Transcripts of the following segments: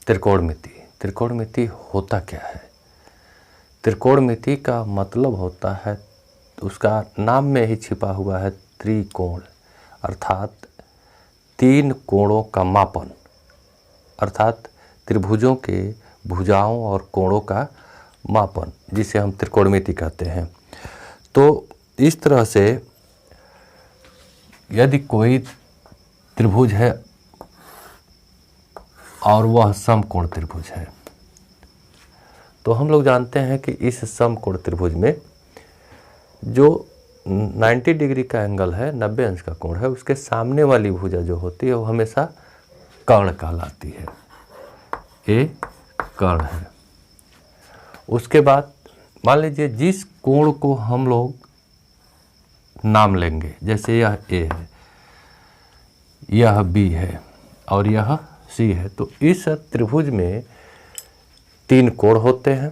त्रिकोणमिति। त्रिकोणमिति होता क्या है? त्रिकोणमिति का मतलब होता है, उसका नाम में ही छिपा हुआ है त्रिकोण, अर्थात तीन कोणों का मापन, अर्थात त्रिभुजों के भुजाओं और कोणों का मापन, जिसे हम त्रिकोणमिति कहते हैं। तो इस तरह से यदि कोई त्रिभुज है और वह समकोण त्रिभुज है, तो हम लोग जानते हैं कि इस समकोण त्रिभुज में जो 90 डिग्री का एंगल है, 90 अंश का कोण है, उसके सामने वाली भुजा जो होती है वो हमेशा कर्ण कहलाती है। ये कर्ण है। उसके बाद मान लीजिए जिस कोण को हम लोग नाम लेंगे, जैसे यह ए है, यह बी है और यह सी है, तो इस त्रिभुज में तीन कोण होते हैं,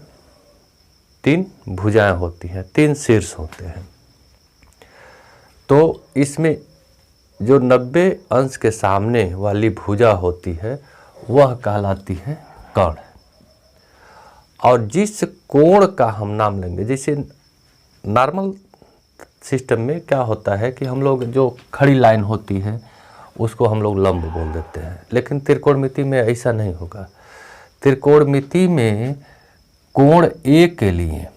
तीन भुजाएं होती हैं, तीन शीर्ष होते हैं। तो इसमें जो 90 अंश के सामने वाली भुजा होती है वह कहलाती है कर्ण। और जिस कोण का हम नाम लेंगे, जैसे नॉर्मल सिस्टम में क्या होता है कि हम लोग जो खड़ी लाइन होती है उसको हम लोग लंब बोल देते हैं, लेकिन त्रिकोणमिति में ऐसा नहीं होगा। त्रिकोणमिति में कोण ए के लिए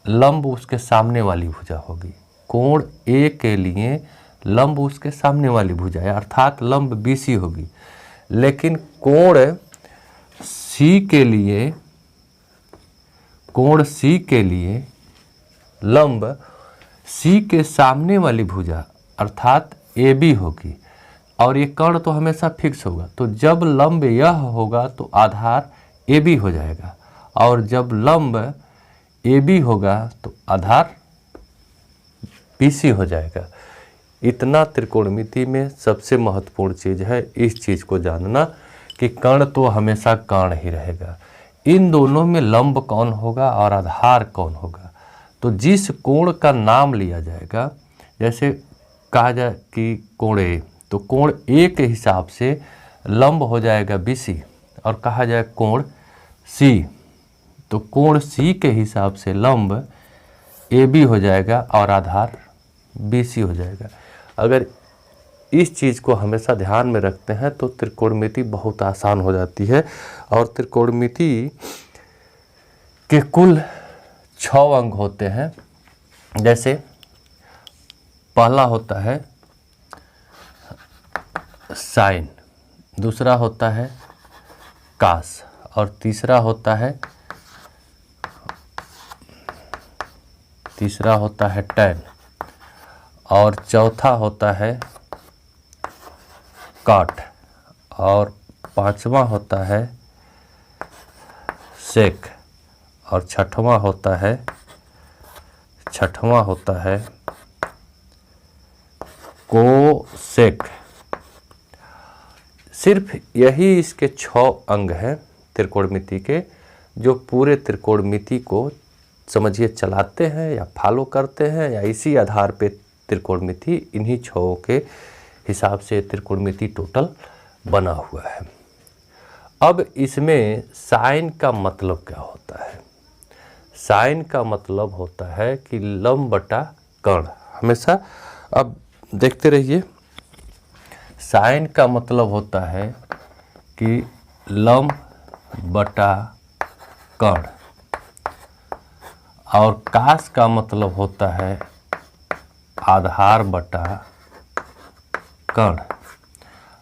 लंब उसके सामने वाली भुजा होगी। कोण ए के लिए लंब उसके सामने वाली भुजा है, अर्थात लंब बीसी होगी। लेकिन कोण सी के लिए लंब सी के सामने वाली भुजा अर्थात ए बी होगी। और ये कर्ण तो हमेशा फिक्स होगा, तो जब लंब यह होगा तो आधार ए बी हो जाएगा, और जब लंब ए बी होगा तो आधार बी सी हो जाएगा। इतना त्रिकोणमिति में सबसे महत्वपूर्ण चीज़ है इस चीज़ को जानना कि कर्ण तो हमेशा कर्ण ही रहेगा। इन दोनों में लंब कौन होगा और आधार कौन होगा? तो जिस कोण का नाम लिया जाएगा, जैसे कहा जाए कि कोण ए, तो कोण ए के हिसाब से लंब हो जाएगा बीसी, और कहा जाए कोण सी, तो कोण सी के हिसाब से लंब ए बी हो जाएगा और आधार बी सी हो जाएगा। अगर इस चीज़ को हमेशा ध्यान में रखते हैं तो त्रिकोणमिति बहुत आसान हो जाती है। और त्रिकोणमिति के कुल 6 अंग होते हैं। जैसे पहला होता है साइन, दूसरा होता है कास, और तीसरा होता है टैन, और चौथा होता है काट, और पांचवा होता है सेक, और छठवां होता है कोसेक। सिर्फ यही इसके 6 अंग हैं त्रिकोणमिति के, जो पूरे त्रिकोणमिति को समझिए चलाते हैं या फॉलो करते हैं, या इसी आधार पे त्रिकोणमिति इन्हीं 6 के हिसाब से त्रिकोणमिति टोटल बना हुआ है। अब इसमें साइन का मतलब क्या होता है? साइन का मतलब होता है कि लंब बटा कर्ण। हमेशा अब देखते रहिए, साइन का मतलब होता है कि लंब बटा कर्ण, और कास का मतलब होता है आधार बटा कर्ण,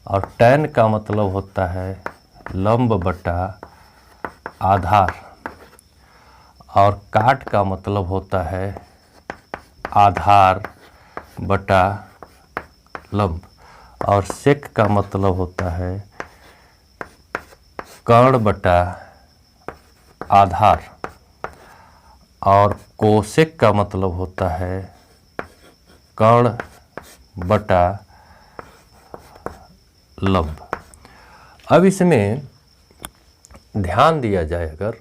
और टैन का मतलब होता है लंब बटा आधार, और काट का मतलब होता है आधार बटा लंब, और सेक का मतलब होता है कर्ण बटा आधार, और कोसेक का मतलब होता है कर्ण बटा लंब। अब इसमें ध्यान दिया जाए अगर,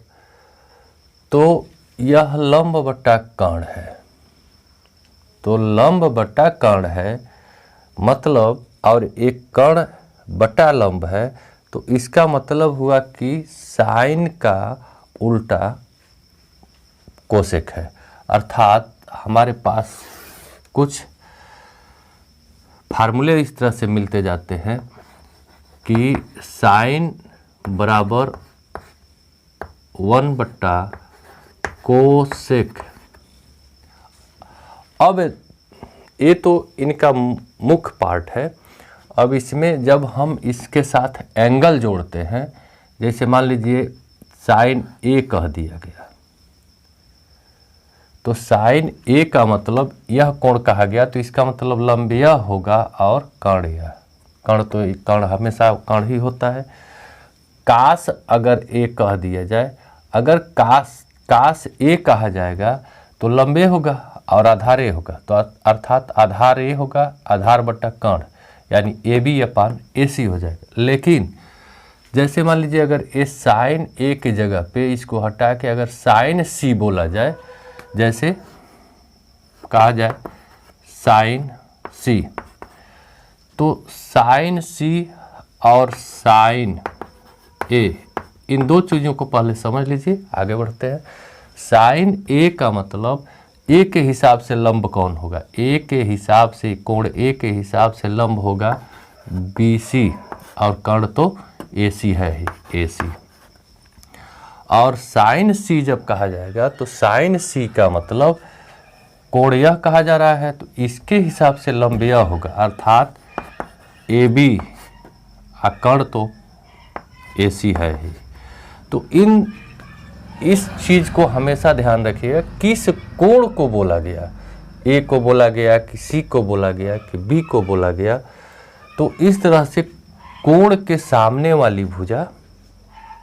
तो यह लंब बटा कर्ण है, तो लंब बटा कर्ण है मतलब, और एक कर्ण बटा लंब है, तो इसका मतलब हुआ कि साइन का उल्टा कोसेक है। अर्थात हमारे पास कुछ फार्मूले इस तरह से मिलते जाते हैं कि साइन बराबर 1/कोसेक। अब ये तो इनका मुख्य पार्ट है। अब इसमें जब हम इसके साथ एंगल जोड़ते हैं, जैसे मान लीजिए साइन ए कह दिया गया, तो साइन ए का मतलब यह कोण कहा गया, तो इसका मतलब लंब यह होगा और कर्ण यह। कर्ण तो कर्ण हमेशा कर्ण ही होता है। कास अगर ए कह दिया जाए, अगर कास ए कहा जाएगा तो लंब ए होगा और आधार ए होगा, तो अर्थात आधार ए होगा, आधार बट्टा कर्ण, यानी ए बी अपान ए सी हो जाएगा। लेकिन जैसे मान लीजिए अगर ए साइन ए की जगह पे इसको हटा के अगर साइन सी बोला जाए, जैसे कहा जाए साइन सी, तो साइन सी और साइन ए, इन दो चीज़ों को पहले समझ लीजिए, आगे बढ़ते हैं। साइन ए का मतलब ए के हिसाब से लंब कौन होगा, ए के हिसाब से कोण ए के हिसाब से लंब होगा बी सी, और कर्ण तो ए सी है ही, ए सी। और साइन सी जब कहा जाएगा तो साइन सी का मतलब कोण यह कहा जा रहा है, तो इसके हिसाब से लंब यह होगा, अर्थात ए बी, कर्ण तो ए सी है ही। तो इस चीज़ को हमेशा ध्यान रखिएगा, किस कोण को बोला गया, ए को बोला गया कि सी को बोला गया कि बी को बोला गया। तो इस तरह से कोण के सामने वाली भुजा,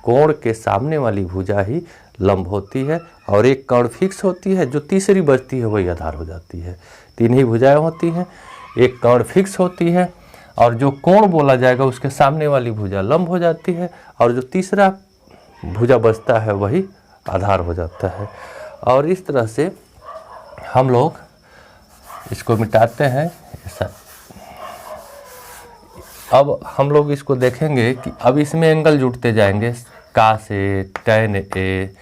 कोण के सामने वाली भुजा ही लंब होती है, और एक कर्ण फिक्स होती है, जो तीसरी बचती है वही आधार हो जाती है। तीन ही भुजाएं होती हैं, एक कर्ण फिक्स होती है, और जो कोण बोला जाएगा उसके सामने वाली भुजा लंब हो जाती है, और जो तीसरा भुजा बचता है वही आधार हो जाता है। और इस तरह से हम लोग इसको मिटाते हैं। ऐसा अब हम लोग इसको देखेंगे कि अब इसमें एंगल जुड़ते जाएंगे, कास ए, टैन ए,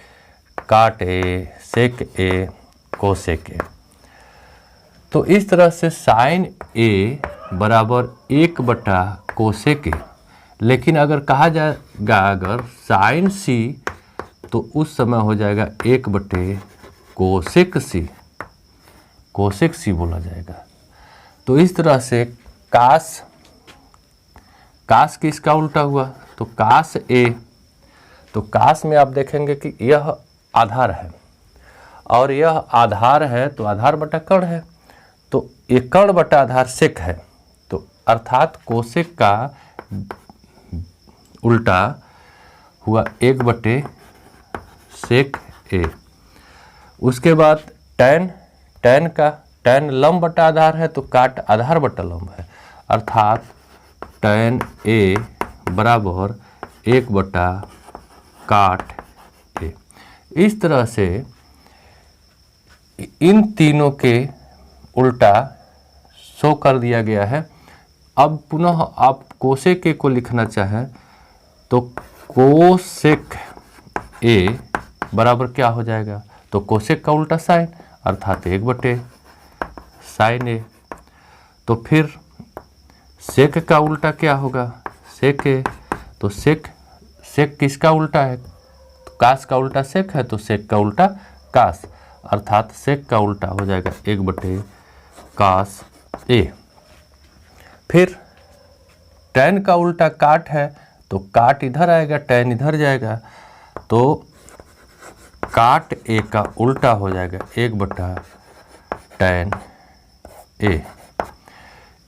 काट ए, सेक ए, कोसेक ए। तो इस तरह से साइन ए बराबर 1/कोसेक ए। लेकिन अगर कहा जाएगा अगर साइन सी, तो उस समय हो जाएगा 1/कोसेक सी, कोसेक सी बोला जाएगा। तो इस तरह से कास किसका उल्टा हुआ, तो कास ए, तो कास में आप देखेंगे कि यह आधार है, और यह आधार है तो आधार बटा कर्ण है, तो ये कर्ण बटा आधार सेक है, तो अर्थात कोसेक का उल्टा हुआ 1/सेक ए। उसके बाद टैन लंब बटा आधार है, तो काट आधार बटा लंब है, अर्थात टैन ए बराबर 1/काट ए। इस तरह से इन तीनों के उल्टा शो कर दिया गया है। अब पुनः आप कोसेक ए को लिखना चाहें तो कोसेक ए बराबर क्या हो जाएगा, तो कोसेक का उल्टा साइन, अर्थात 1/साइन ए। तो फिर सेक का उल्टा क्या होगा, सेक ए, तो सेक किसका उल्टा है, तो कास का उल्टा सेक है, तो सेक का उल्टा कास, अर्थात सेक का उल्टा हो जाएगा 1/कास ए। फिर टैन का उल्टा काट है, तो काट इधर आएगा, टैन इधर जाएगा, तो काट ए का उल्टा हो जाएगा 1/टैन ए।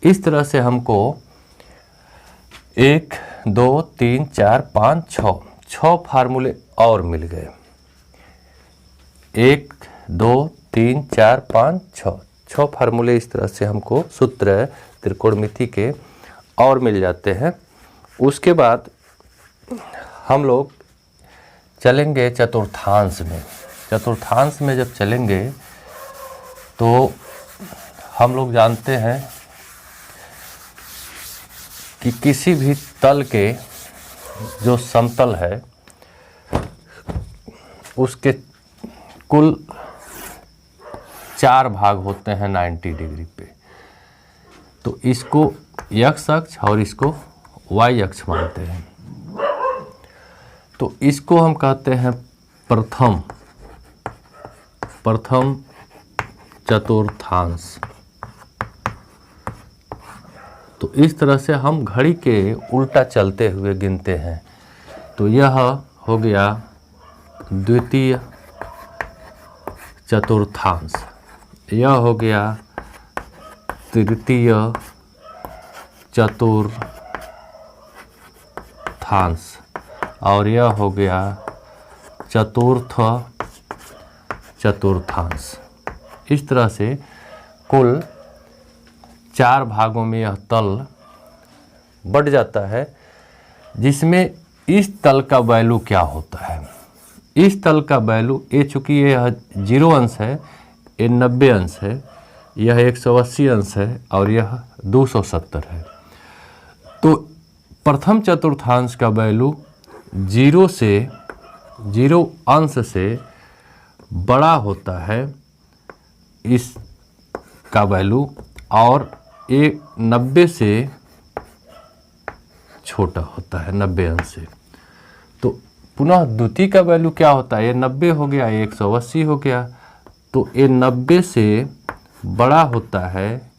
इस तरह से हमको 1 2 3 4 5 6 फार्मूले और मिल गए। 1 2 3 4 5 6 फार्मूले इस तरह से हमको सूत्र त्रिकोणमिति के और मिल जाते हैं। उसके बाद हम लोग चलेंगे चतुर्थांश में। चतुर्थांश में जब चलेंगे तो हम लोग जानते हैं कि किसी भी तल के जो समतल है उसके कुल 4 भाग होते हैं 90 डिग्री पे। तो इसको x अक्ष और इसको y अक्ष मानते हैं। तो इसको हम कहते हैं प्रथम चतुर्थांश। तो इस तरह से हम घड़ी के उल्टा चलते हुए गिनते हैं। तो यह हो गया द्वितीय चतुर्थांश, यह हो गया तृतीय चतुर्थांश और यह हो गया चतुर्थ चतुर्थांश। इस तरह से कुल 4 भागों में यह तल बढ़ जाता है, जिसमें इस तल का वैल्यू क्या होता है। इस तल का वैल्यू चूँकि यह 0 अंश है, ये 90 अंश है, यह 180 अंश है और यह 270 है। तो प्रथम चतुर्थांश का वैल्यू 0 अंश से बड़ा होता है इस का वैल्यू, और 90 से छोटा होता है 90 अंश से। तो पुनः द्वितीय का वैल्यू क्या होता है, ये 90 हो गया, ये 180 हो गया। तो ये 90 से बड़ा होता है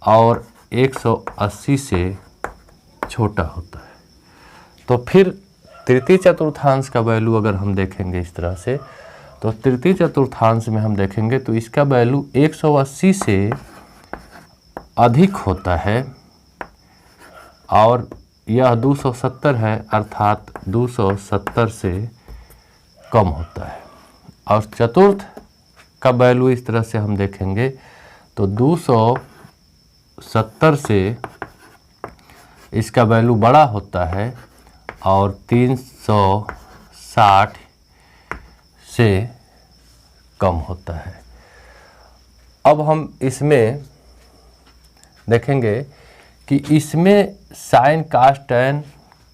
और 180 से छोटा होता है। तो फिर तृतीय चतुर्थांश का वैल्यू अगर हम देखेंगे इस तरह से, तो तृतीय चतुर्थांश में हम देखेंगे तो इसका वैल्यू 180 से अधिक होता है और यह 270 है, अर्थात 270 से कम होता है। और चतुर्थ का वैल्यू इस तरह से हम देखेंगे तो 270 से इसका वैल्यू बड़ा होता है और 360 से कम होता है। अब हम इसमें देखेंगे कि इसमें साइन कास टैन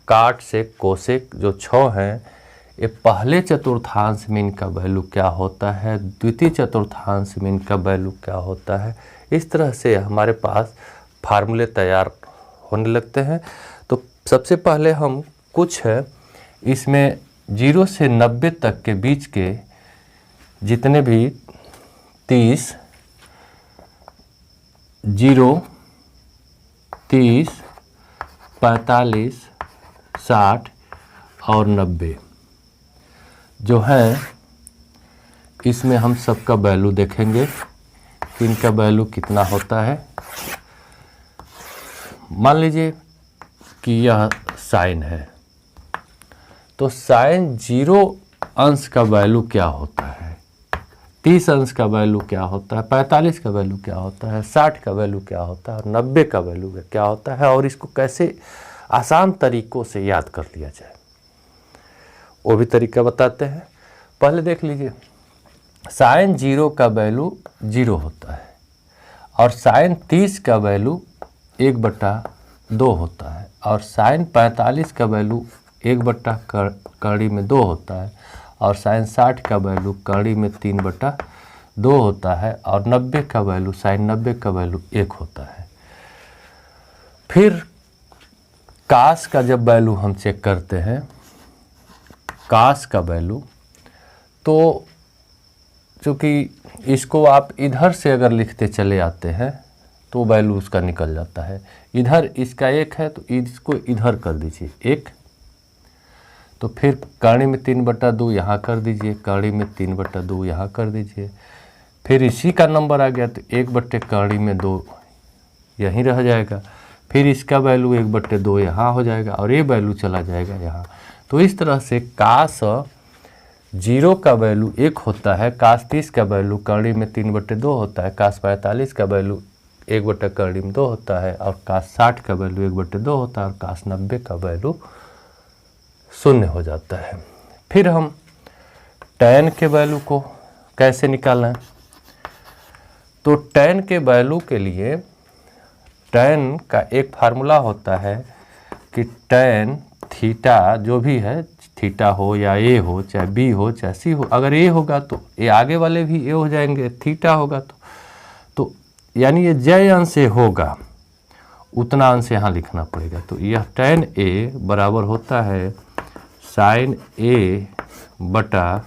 काट से कोसेक जो 6 हैं, ये पहले चतुर्थांश में इनका वैल्यू क्या होता है, द्वितीय चतुर्थांश में इनका वैल्यू क्या होता है। इस तरह से हमारे पास फार्मूले तैयार होने लगते हैं। तो सबसे पहले हम कुछ इसमें 0 से 90 तक के बीच के जितने भी 30, 45, 60 और 90 जो हैं, इसमें हम सबका वैल्यू देखेंगे कि इनका वैल्यू कितना होता है। मान लीजिए कि यह साइन है, तो साइन 0 अंश का वैल्यू क्या होता है, 30 अंश का वैल्यू क्या होता है, 45 का वैल्यू क्या होता है, 60 का वैल्यू क्या होता है और 90 का वैल्यू क्या होता है, और इसको कैसे आसान तरीकों से याद कर लिया जाए वो भी तरीका बताते हैं। पहले देख लीजिए, साइन 0 का वैल्यू 0 होता है और साइन 30 का वैल्यू 1/2 होता है और साइन 45 का वैल्यू 1/कड़ी में 2 होता है और साइन 60 का वैल्यू कड़ी में 3/2 होता है और 90 का वैल्यू साइन 90 का वैल्यू 1 होता है। फिर कास का जब वैल्यू हम चेक करते हैं, कास का वैल्यू, तो चूँकि इसको आप इधर से अगर लिखते चले आते हैं तो वैल्यू उसका निकल जाता है। इधर इसका 1 है तो इसको इधर कर दीजिए 1, तो फिर कड़ी में 3/2 यहाँ कर दीजिए, कड़ी में 3/2 यहाँ कर दीजिए। फिर इसी का नंबर आ गया तो 1/2 यहीं रह जाएगा। फिर इसका वैल्यू 1/2 यहाँ हो जाएगा और ये वैल्यू चला जाएगा यहाँ। तो इस तरह से कास 0 का वैल्यू 1 होता है, कास 30 का वैल्यू कड़ी में 3/2 होता है, कास 45 का वैल्यू 1/कड़ी में 2 होता है और कास 60 का वैल्यू 1/2 होता है और कास 90 का वैल्यू 0 हो जाता है। फिर हम टैन के वैल्यू को कैसे निकालें, तो टैन के वैल्यू के लिए टैन का एक फार्मूला होता है कि टैन थीटा जो भी है, थीटा हो या ए हो, चाहे बी हो चाहे सी हो, अगर ए होगा तो ए आगे वाले भी ए हो जाएंगे, थीटा होगा तो यानी ये जय अंश से होगा उतना अंश यहाँ लिखना पड़ेगा। तो यह tan ए बराबर होता है sin ए बटा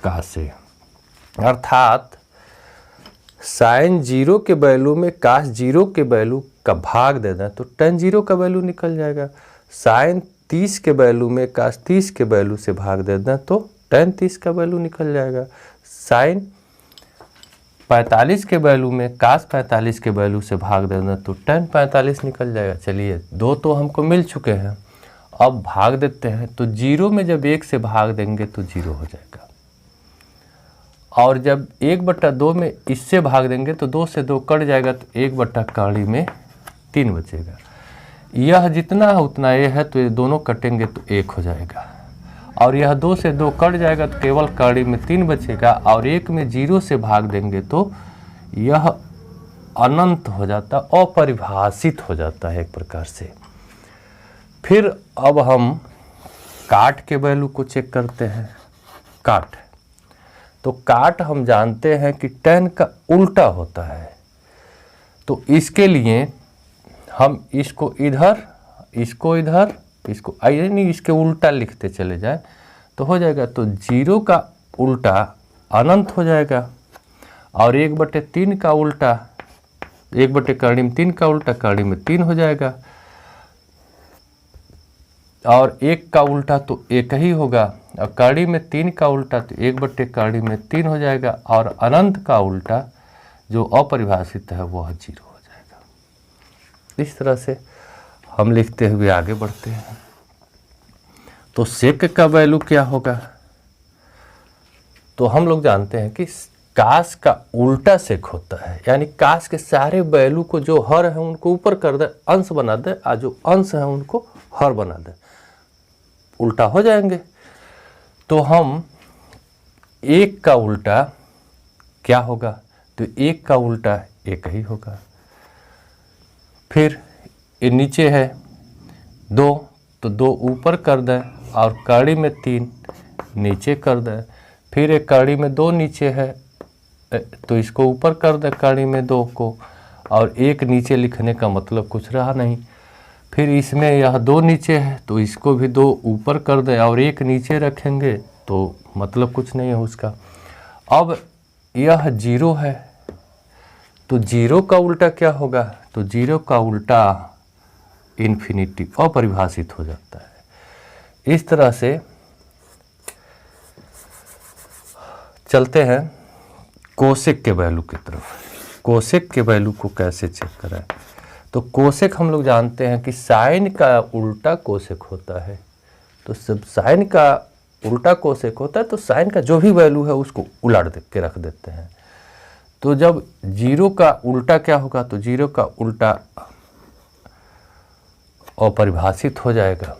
cos ए, अर्थात sin 0 के वैल्यू में cos 0 के वैल्यू का भाग दे दें तो tan 0 का वैल्यू निकल जाएगा। sin 30 के वैल्यू में cos 30 के वैल्यू से भाग दे दें तो tan 30 का वैल्यू निकल जाएगा। sin 45 के वैल्यू में cos 45 के वैल्यू से भाग दे दें तो tan 45 निकल जाएगा। चलिए दो तो हमको मिल चुके हैं, अब भाग देते हैं। तो 0 में जब 1 से भाग देंगे तो 0 हो जाएगा, और जब 1/2 में इससे भाग देंगे तो 2 से 2 कट जाएगा तो 1/3 में 3 बचेगा। यह जितना है उतना ये है तो ये दोनों कटेंगे तो 1 हो जाएगा, और यह 2 से 2 कट जाएगा तो केवल कड़ी में 3 बचेगा, और 1 में 0 से भाग देंगे तो यह अनंत हो जाता, अपरिभाषित हो जाता है एक प्रकार से। फिर अब हम काट के वैल्यू को चेक करते हैं। काट, तो काट हम जानते हैं कि tan का उल्टा होता है, तो इसके लिए हम इसको इधर, इसको इधर, इसको यानी इसके उल्टा लिखते चले जाए तो हो जाएगा। तो 0 का उल्टा अनंत हो जाएगा, और 1/3 का उल्टा, 1/3 का उल्टा कड़ी में 3 हो जाएगा, और 1 का उल्टा तो 1 ही होगा, और कड़ी में 3 का उल्टा तो 1/3 में 3 हो जाएगा, और अनंत का उल्टा जो अपरिभाषित है वह 0 हो जाएगा। इस तरह से हम लिखते हुए आगे बढ़ते हैं। तो सेक का वैल्यू क्या होगा? तो हम लोग जानते हैं कि कास का उल्टा सेक होता है, यानी कास के सारे वैल्यू को जो हर है उनको ऊपर कर दे, अंश बना दे, और जो अंश है उनको हर बना दे, उल्टा हो जाएंगे। तो हम 1 का उल्टा क्या होगा? तो 1 का उल्टा 1 ही होगा। फिर ये नीचे है 2, तो 2 ऊपर कर दें और कड़ी में 3 नीचे कर दें। फिर एक कड़ी में 2 नीचे है तो इसको ऊपर कर दें कड़ी में 2 को, और 1 नीचे लिखने का मतलब कुछ रहा नहीं। फिर इसमें यह 2 नीचे है तो इसको भी 2 ऊपर कर दें और 1 नीचे रखेंगे तो मतलब कुछ नहीं है उसका। अब यह 0 है तो 0 का उल्टा क्या होगा? तो 0 का उल्टा इन्फिनिटी, अपरिभाषित हो जाता है। इस तरह से चलते हैं कोसेक के वैल्यू की तरफ। कोसेक के वैल्यू को कैसे चेक करें? तो कोसेक हम लोग जानते हैं कि साइन का उल्टा कोसेक होता है। तो सब साइन का उल्टा कोसेक होता है तो साइन का जो भी वैल्यू है उसको उलट के रख देते हैं। तो जब 0 का उल्टा क्या होगा? तो 0 का उल्टा अपरिभाषित हो जाएगा।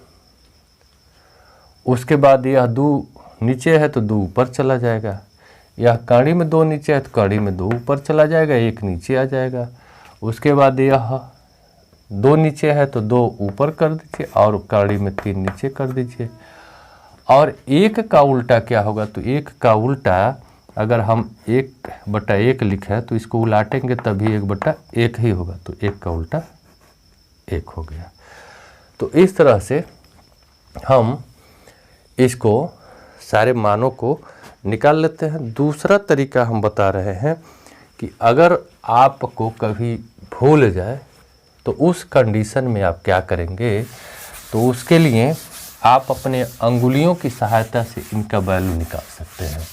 उसके बाद यह 2 नीचे है तो 2 ऊपर चला जाएगा। यह कड़ी में 2 नीचे है तो कड़ी में 2 ऊपर चला जाएगा, 1 नीचे आ जाएगा। उसके बाद यह 2 नीचे है तो 2 ऊपर कर दीजिए और कड़ी में 3 नीचे कर दीजिए। और 1 का उल्टा क्या होगा? तो 1 का उल्टा अगर हम 1/1 लिखे तो इसको उलाटेंगे तभी 1/1 ही होगा, तो 1 का उल्टा 1 हो गया। तो इस तरह से हम इसको सारे मानों को निकाल लेते हैं। दूसरा तरीका हम बता रहे हैं कि अगर आपको कभी भूल जाए तो उस कंडीशन में आप क्या करेंगे? तो उसके लिए आप अपने अंगुलियों की सहायता से इनका वैल्यू निकाल सकते हैं।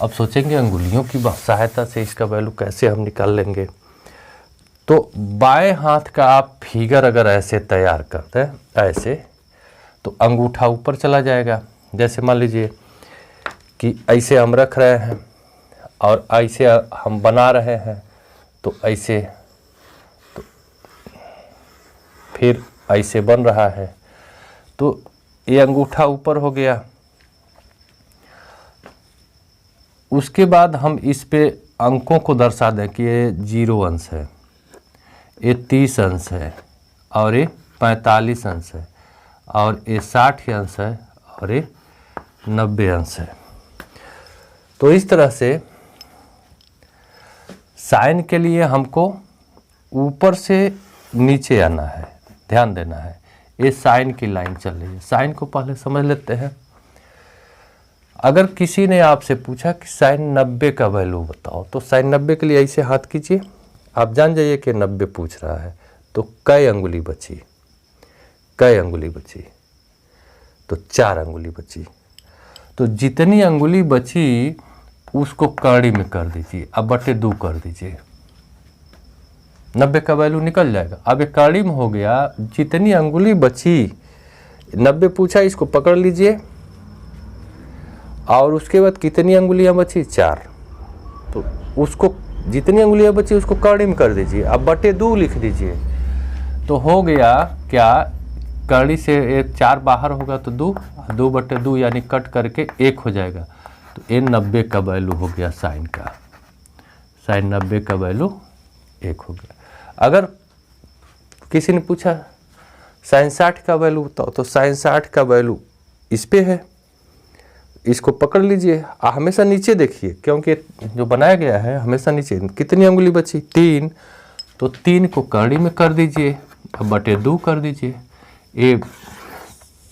अब सोचेंगे अंगुलियों की सहायता से इसका वैल्यू कैसे हम निकाल लेंगे? तो बाएं हाथ का आप फिगर अगर ऐसे तैयार करते हैं ऐसे, तो अंगूठा ऊपर चला जाएगा। जैसे मान लीजिए कि ऐसे हम रख रहे हैं और ऐसे हम बना रहे हैं, तो ऐसे, तो फिर ऐसे बन रहा है, तो ये अंगूठा ऊपर हो गया। उसके बाद हम इस पे अंकों को दर्शा दें कि ये 0 अंश है, ये 30 अंश है और ये 45 अंश है और ये 60 अंश है और ये 90 अंश है। तो इस तरह से साइन के लिए हमको ऊपर से नीचे आना है, ध्यान देना है। ये साइन की लाइन चल रही है, साइन को पहले समझ लेते हैं। अगर किसी ने आपसे पूछा कि साइन 90 का वैल्यू बताओ, तो साइन 90 के लिए ऐसे हाथ कीजिए, आप जान जाइए कि 90 पूछ रहा है। तो कई अंगुली बची, कई अंगुली बची, तो 4 अंगुली बची। तो जितनी अंगुली बची उसको कड़ी में कर दीजिए, अब बटे 2 कर दीजिए, 90 का वैल्यू निकल जाएगा। अब ये कड़ी में हो गया, जितनी अंगुली बची 90 पूछा, इसको पकड़ लीजिए और उसके बाद कितनी अंगुलियां बची 4, तो उसको जितनी अंगुलियां बची उसको कड़ी में कर दीजिए, अब बटे 2 लिख दीजिए। तो हो गया क्या, कड़ी से 4 बाहर होगा तो 2, 2 बटे 2 यानी कट करके 1 हो जाएगा। तो ये 90 का वैल्यू हो गया साइन का, साइन 90 का वैल्यू 1 हो गया। अगर किसी ने पूछा साइन 60 का वैल्यू बताओ, तो साइन 60 का वैल्यू इस पे है, इसको पकड़ लीजिए, हमेशा नीचे देखिए क्योंकि जो बनाया गया है हमेशा नीचे। कितनी अंगुली बची 3, तो 3 को कड़ी में कर दीजिए, अब बटे 2 कर दीजिए, ये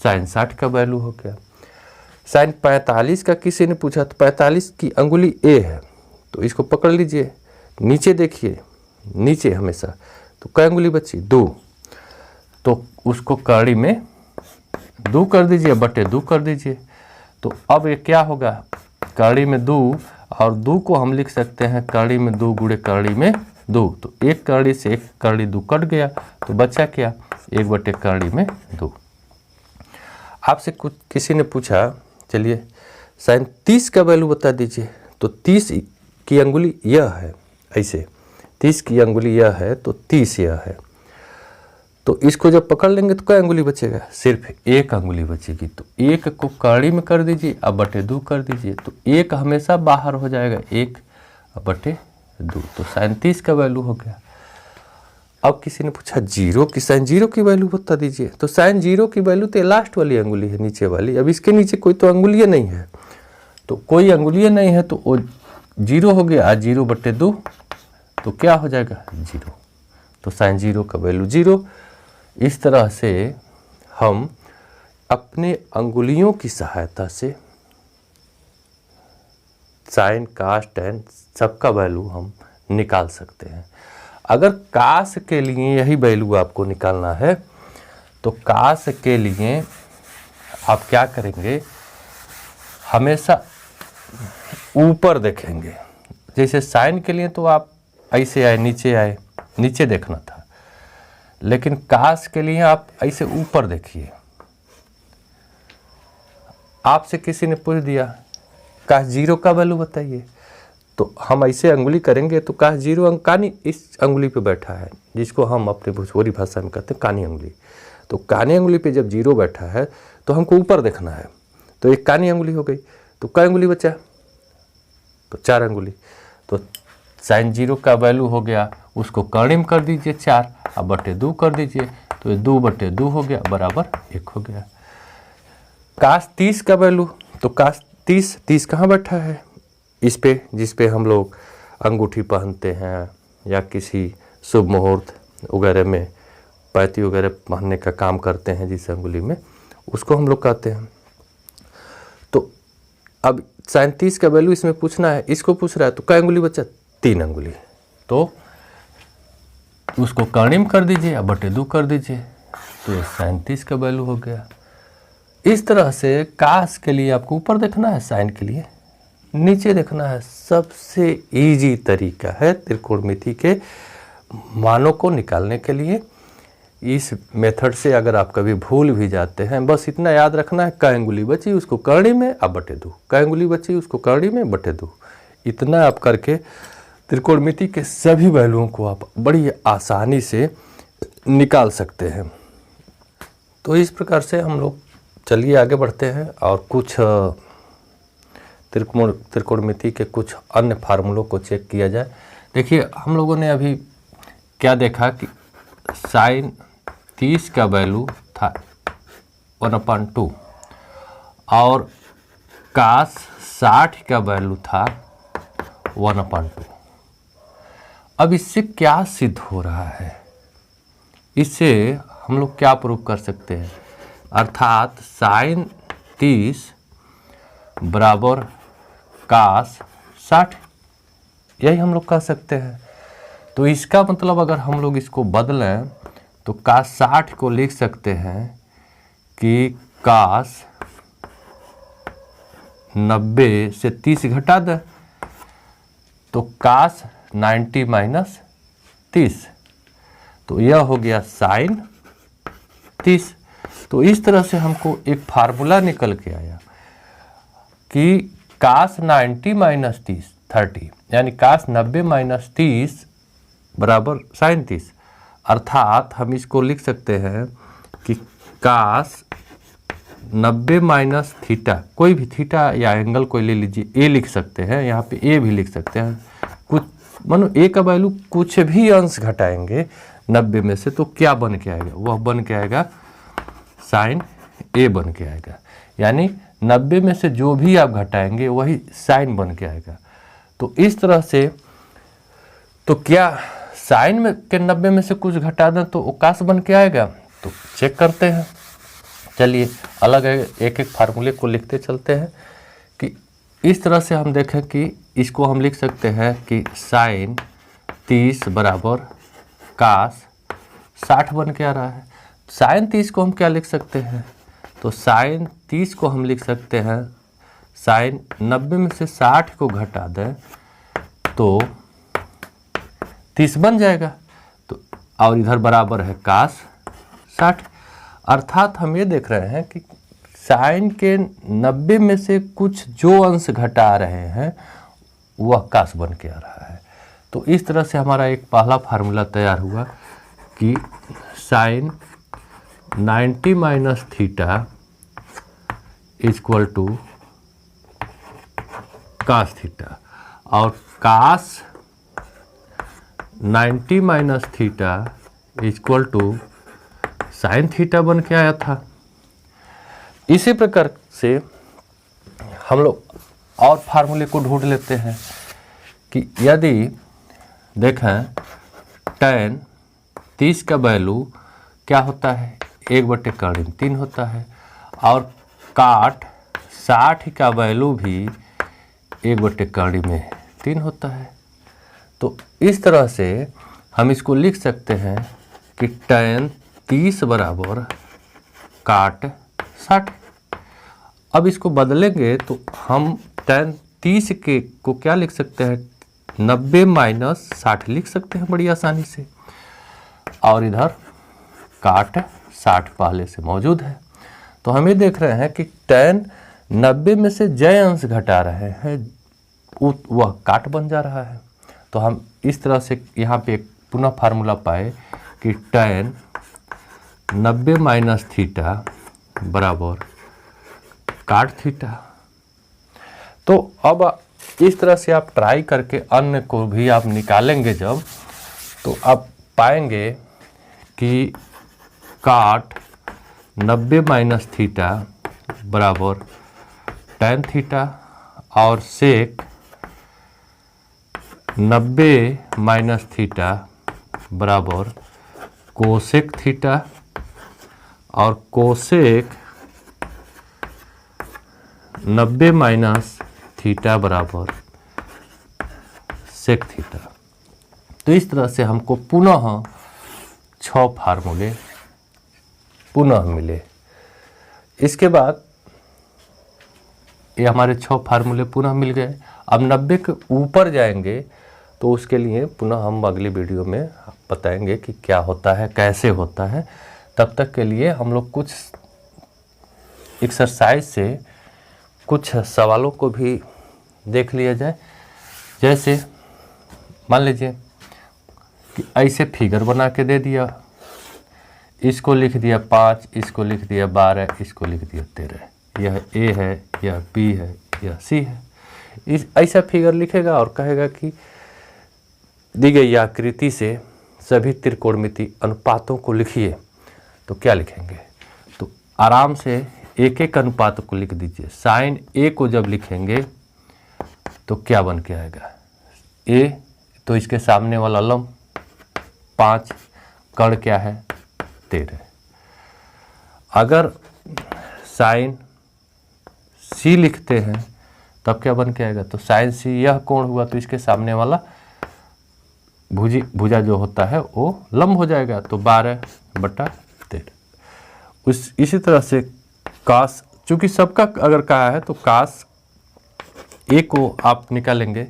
साइन 60 का वैल्यू हो गया। साइन 45 का किसी ने पूछा, तो 45 की अंगुली ए है, तो इसको पकड़ लीजिए, नीचे देखिए, नीचे हमेशा। तो कई अंगुली बची 2, तो उसको कड़ी में 2 कर दीजिए, बटे 2 कर दीजिए। तो अब ये क्या होगा, कड़ी में 2, और 2 को हम लिख सकते हैं कड़ी में 2 गुणे कड़ी में 2, तो एक कड़ी से एक कड़ी 2 कट गया, तो बचा क्या 1 बटे कड़ी में 2। आपसे कुछ किसी ने पूछा, चलिए साइन 30 का वैल्यू बता दीजिए, तो 30 की अंगुली यह है, ऐसे 30 की अंगुली यह है, तो 30 यह है, तो इसको जब पकड़ लेंगे तो क्या अंगुली बचेगा, सिर्फ 1 अंगुली बचेगी। तो 1 को कड़ी में कर दीजिए, अब बटे 2 कर दीजिए, तो 1 हमेशा बाहर हो जाएगा, 1 बटे 2, तो साइन 30 का वैल्यू हो गया। अब किसी ने पूछा 0 की, साइन 0 की वैल्यू बता दीजिए, तो साइन 0 की वैल्यू तो लास्ट वाली अंगुली है, नीचे वाली। अब इसके नीचे कोई तो अंगुलियाँ नहीं है, तो कोई अंगुलियाँ नहीं है, तो वो 0 हो गया, 0 बटे 2, तो क्या हो जाएगा 0, तो साइन 0 का वैल्यू 0। इस तरह से हम अपने अंगुलियों की सहायता से साइन, कास, टैन सबका वैल्यू हम निकाल सकते हैं। अगर कास के लिए यही वैल्यू आपको निकालना है, तो कास के लिए आप क्या करेंगे, हमेशा ऊपर देखेंगे। जैसे साइन के लिए तो आप ऐसे आए, नीचे आए, नीचे देखना था, लेकिन कास के लिए आप ऐसे ऊपर देखिए। आपसे किसी ने पूछ दिया काश 0 का वैल्यू बताइए, तो हम ऐसे अंगुली करेंगे, तो काश 0 अंग कानी इस अंगुली पे बैठा है, जिसको हम अपने भोजपुरी भाषा में कहते हैं कानी अंगुली। तो कानी अंगुली पे जब 0 बैठा है तो हमको ऊपर देखना है, तो एक कानी अंगुली हो गई, तो कई अंगुली बचा, तो 4 अंगुली। तो साइन 0 का वैल्यू हो गया, उसको कड़ी में कर दीजिए 4, अब बटे 2 कर दीजिए, तो 2 बटे 2 हो गया, बराबर 1 हो गया। कास 30 का वैल्यू, तो कास 30 कहाँ बैठा है, इस पे, जिस पे हम लोग अंगूठी पहनते हैं या किसी शुभ मुहूर्त वगैरह में पैती वगैरह पहनने का काम करते हैं, जिस अंगुली में, उसको हम लोग कहते हैं। तो अब साइन 30 का वैल्यू इसमें पूछना है, इसको पूछ रहा है, तो कई अंगुली बचा 3 अंगुली, तो उसको कड़ी में कर दीजिए, अब बटे 2 कर दीजिए, तो ये साइन 30 का वैल्यू हो गया। इस तरह से कास के लिए आपको ऊपर देखना है, साइन के लिए नीचे देखना है। सबसे इजी तरीका है त्रिकोणमिति के मानों को निकालने के लिए। इस मेथड से अगर आप कभी भूल भी जाते हैं, बस इतना याद रखना है, कई अंगुली बची उसको कड़ी में, अब बटे 2, कई अंगुली बची उसको कड़ी में, बटे 2। इतना आप करके त्रिकोणमिति के सभी वैल्यूओं को आप बड़ी आसानी से निकाल सकते हैं। तो इस प्रकार से हम लोग चलिए आगे बढ़ते हैं और कुछ त्रिकोणमिति के कुछ अन्य फार्मूलों को चेक किया जाए। देखिए हम लोगों ने अभी क्या देखा कि साइन 30 का वैल्यू था 1/2 और काश 60 का वैल्यू था 1/2। अब इससे क्या सिद्ध हो रहा है, इससे हम लोग क्या प्रूव कर सकते हैं, अर्थात sin 30 बराबर काश 60, यही हम लोग कह सकते हैं। तो इसका मतलब अगर हम लोग इसको बदलें तो काश 60 को लिख सकते हैं कि काश 90 से 30 घटा दें तो काश 90 माइनस 30, तो यह हो गया sin 30। तो इस तरह से हमको एक फार्मूला निकल के आया कि काश 90 माइनस 30 यानी काश 90 माइनस 30 बराबर sin 30, अर्थात हम इसको लिख सकते हैं कि काश 90 माइनस थीटा, कोई भी थीटा या एंगल कोई ले लीजिए, ए लिख सकते हैं, यहाँ पे ए भी लिख सकते हैं, कुछ मानो ए का वैल्यू कुछ भी अंश घटाएंगे 90 में से तो क्या बन के आएगा, वह बन के आएगा साइन ए बन के आएगा। यानी 90 में से जो भी आप घटाएंगे वही साइन बन के आएगा। तो इस तरह से, तो क्या साइन में के 90 में से कुछ घटा दें तो काश बन के आएगा, तो चेक करते हैं। चलिए अलग एक एक फार्मूले को लिखते चलते हैं कि इस तरह से हम देखें कि इसको हम लिख सकते हैं कि साइन 30 बराबर काश 60 बन के आ रहा है। साइन 30 को हम क्या लिख सकते हैं, तो साइन 30 को हम लिख सकते हैं साइन 90 में से 60 को घटा दें तो 30 बन जाएगा, तो और इधर बराबर है काश 60। अर्थात हम ये देख रहे हैं कि साइन के 90 में से कुछ जो अंश घटा रहे हैं वह काश बन के आ रहा है। तो इस तरह से हमारा एक पहला फार्मूला तैयार हुआ कि sine 90 minus theta equal to cos theta, और cos 90 minus theta equal to sine theta बन के आया था। इसी प्रकार से हम लोग और फार्मूले को ढूंढ लेते हैं कि यदि देखें tan 30 का वैल्यू क्या होता है, 1/3 होता है, और काट 60 का वैल्यू भी 1/3 होता है। तो इस तरह से हम इसको लिख सकते हैं कि tan 30 बराबर काट 60। अब इसको बदलेंगे तो हम tan 30 के को क्या लिख सकते हैं, 90 माइनस 60 लिख सकते हैं बड़ी आसानी से, और इधर काट 60 पहले से मौजूद है। तो हम ये देख रहे हैं कि tan 90 में से जय अंश घटा रहे हैं वह काट बन जा रहा है। तो हम इस तरह से यहाँ पे एक पुनः फार्मूला पाए कि tan 90 माइनस थीटा बराबर काट थीटा। तो अब इस तरह से आप ट्राई करके अन्य को भी आप निकालेंगे जब, तो आप पाएंगे कि काट 90 माइनस थीटा बराबर tan थीटा, और सेक 90 माइनस थीटा बराबर कोसेक थीटा, और कोसेक 90 माइनस थीटा बराबर सेक थीटा। तो इस तरह से हमको पुनः 6 फार्मूले पुनः मिले। इसके बाद ये हमारे 6 फार्मूले पुनः मिल गए। अब 90 के ऊपर जाएंगे तो उसके लिए पुनः हम अगली वीडियो में बताएंगे कि क्या होता है, कैसे होता है। तब तक के लिए हम लोग कुछ एक्सरसाइज से कुछ सवालों को भी देख लिया जाए। जैसे मान लीजिए कि ऐसे फिगर बना के दे दिया, इसको लिख दिया 5, इसको लिख दिया 12, इसको लिख दिया 13, यह ए है, यह बी है, यह सी है। इस ऐसा फिगर लिखेगा और कहेगा कि दी गई आकृति से सभी त्रिकोणमिति अनुपातों को लिखिए। तो क्या लिखेंगे, तो आराम से एक एक अनुपात को लिख दीजिए। साइन ए को जब लिखेंगे तो क्या बन के आएगा, ए तो इसके सामने वाला लंब 5, कर्ण क्या है 13। अगर साइन सी लिखते हैं तब क्या बन के आएगा, तो साइन सी यह कोण हुआ तो इसके सामने वाला भुजा जो होता है वो लंब हो जाएगा, तो 12/13। इसी तरह से कास, चूंकि सबका अगर कहा है तो कास ए को आप निकालेंगे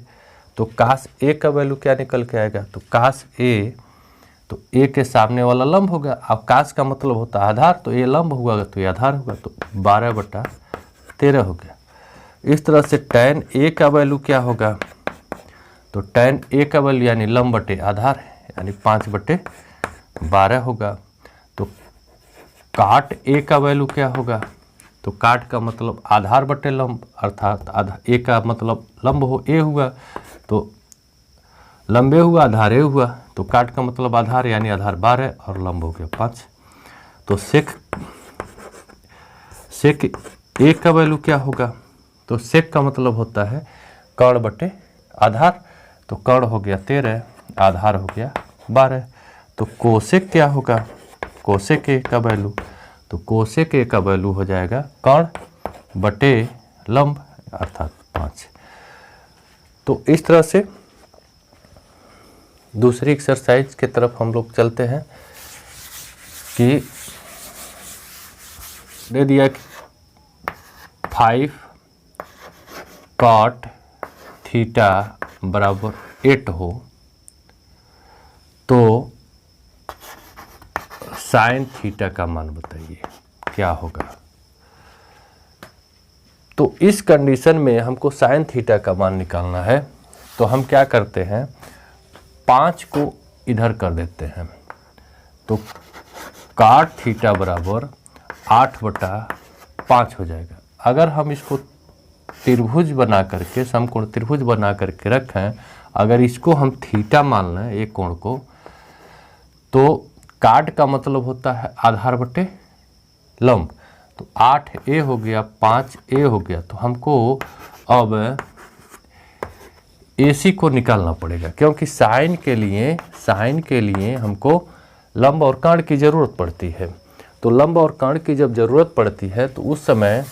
तो कास ए का वैल्यू क्या निकल के आएगा, तो कास ए, तो ए के सामने वाला लंब होगा। अब कास का मतलब होता है आधार, तो ए लंब हुआ तो ये आधार होगा, तो 12/13 हो गया। इस तरह से tan ए का वैल्यू क्या होगा, तो tan ए का वैल्यू यानी लंब बटे आधार है, यानी 5/12 होगा। तो काट ए का वैल्यू क्या होगा, तो काट का मतलब आधार बटे लंब, अर्थात ए का मतलब लंब हो ए हुआ तो लंबे हुआ आधार ए हुआ, तो काट का मतलब आधार यानी आधार 12 और लंब हो गया 5। तो सेक ए का वैल्यू क्या होगा, तो सेक का मतलब होता है कर्ण बटे आधार, तो कर्ण हो गया 13, आधार हो गया 12। तो कोसेक क्या होगा, कोसेक ए का वैल्यू, तो कोसेक ए का वैल्यू हो जाएगा कर्ण बटे लंब अर्थात 5। तो इस तरह से दूसरी एक्सरसाइज की तरफ हम लोग चलते हैं कि दे दिया कि 5 cot थीटा बराबर 8 हो तो साइन थीटा का मान बताइए क्या होगा। तो इस कंडीशन में हमको साइन थीटा का मान निकालना है, तो हम क्या करते हैं, 5 को इधर कर देते हैं, तो काट थीटा बराबर 8/5 हो जाएगा। अगर हम इसको त्रिभुज बना करके, समकोण त्रिभुज बना करके रखें, अगर इसको हम थीटा मान लें एक कोण को, तो काट का मतलब होता है आधार बटे लंब, तो 8a हो गया 5a हो गया। तो हमको अब AC को निकालना पड़ेगा, क्योंकि साइन के लिए हमको लंब और कर्ण की ज़रूरत पड़ती है। तो लंब और कर्ण की जब ज़रूरत पड़ती है तो उस समय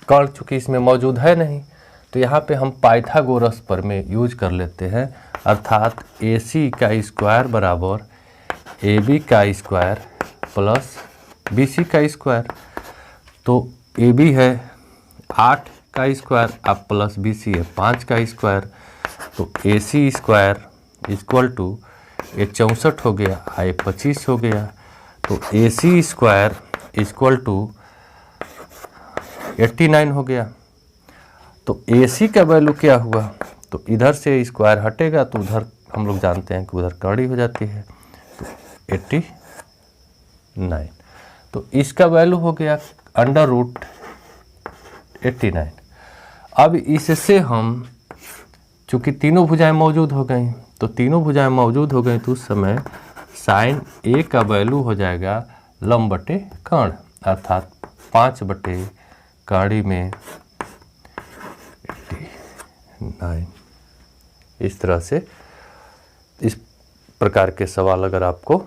कर्ण चूँकि इसमें मौजूद है नहीं, तो यहाँ पे हम पाइथागोरस प्रमेय यूज कर लेते हैं, अर्थात AC का स्क्वायर बराबर AB का स्क्वायर प्लस BC का स्क्वायर। तो AB है 8 का स्क्वायर अब प्लस BC है 5 का स्क्वायर, तो AC स्क्वायर इक्वल टू ये 64 हो गया, आए 25 हो गया, तो AC स्क्वायर इक्वल टू 89 हो गया। तो AC का वैल्यू क्या हुआ, तो इधर से स्क्वायर हटेगा तो उधर हम लोग जानते हैं कि उधर कड़ी हो जाती है, तो 89। तो इसका वैल्यू हो गया √89। अब इससे हम चूँकि तीनों भुजाएं मौजूद हो गई, तो तीनों भुजाएं मौजूद हो गई तो उस समय साइन ए का वैल्यू हो जाएगा लंब बटे कर्ण, अर्थात 5/कर्ण में 89। इस तरह से इस प्रकार के सवाल अगर आपको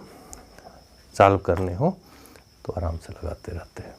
सॉल्व करने हो तो आराम से लगाते रहते हैं।